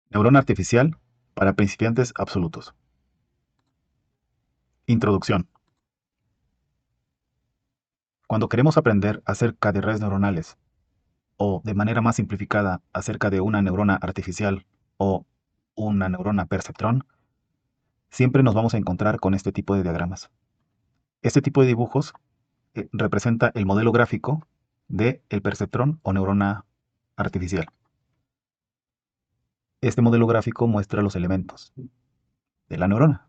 Neurona artificial para principiantes absolutos. Introducción. Cuando queremos aprender acerca de redes neuronales o, de manera más simplificada, acerca de una neurona artificial o una neurona perceptrón, siempre nos vamos a encontrar con este tipo de diagramas. Este tipo de dibujos representa el modelo gráfico de el perceptrón o neurona artificial. Este modelo gráfico muestra los elementos de la neurona,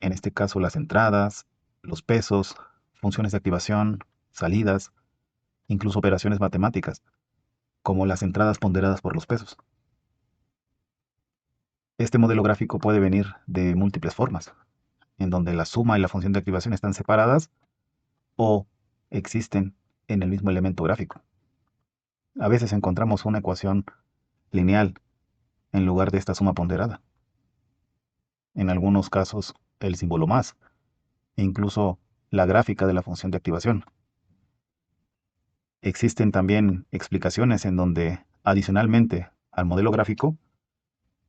en este caso las entradas, los pesos, funciones de activación, salidas, incluso operaciones matemáticas, como las entradas ponderadas por los pesos. Este modelo gráfico puede venir de múltiples formas, en donde la suma y la función de activación están separadas o existen en el mismo elemento gráfico. A veces encontramos una ecuación lineal en lugar de esta suma ponderada. En algunos casos, el símbolo más, e incluso la gráfica de la función de activación. Existen también explicaciones en donde, adicionalmente al modelo gráfico,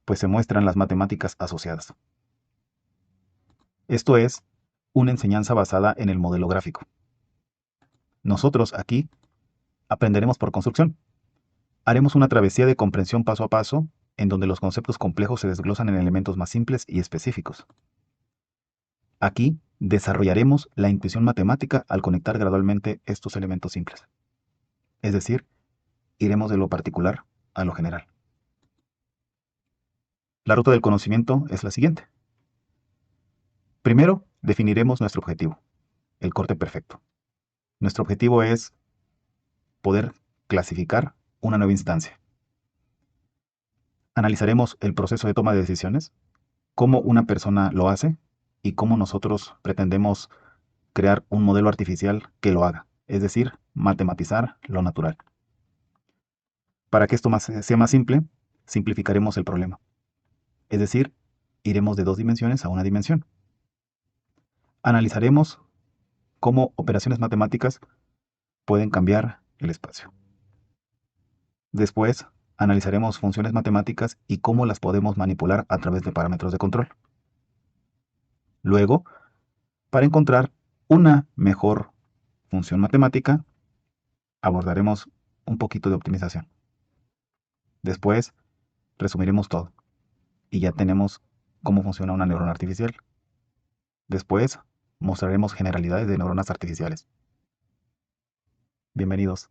pues se muestran las matemáticas asociadas. Esto es una enseñanza basada en el modelo gráfico. Nosotros aquí aprenderemos por construcción. Haremos una travesía de comprensión paso a paso, en donde los conceptos complejos se desglosan en elementos más simples y específicos. Aquí desarrollaremos la intuición matemática al conectar gradualmente estos elementos simples. Es decir, iremos de lo particular a lo general. La ruta del conocimiento es la siguiente. Primero, definiremos nuestro objetivo, el corte perfecto. Nuestro objetivo es poder clasificar una nueva instancia. Analizaremos el proceso de toma de decisiones, cómo una persona lo hace y cómo nosotros pretendemos crear un modelo artificial que lo haga, es decir, matematizar lo natural. Para que esto sea más simple, simplificaremos el problema. Es decir, iremos de 2 dimensiones a una dimensión. Analizaremos cómo operaciones matemáticas pueden cambiar el espacio. Después, analizaremos funciones matemáticas y cómo las podemos manipular a través de parámetros de control. Luego, para encontrar una mejor función matemática, abordaremos un poquito de optimización. Después, resumiremos todo y ya tenemos cómo funciona una neurona artificial. Después, mostraremos generalidades de neuronas artificiales. Bienvenidos.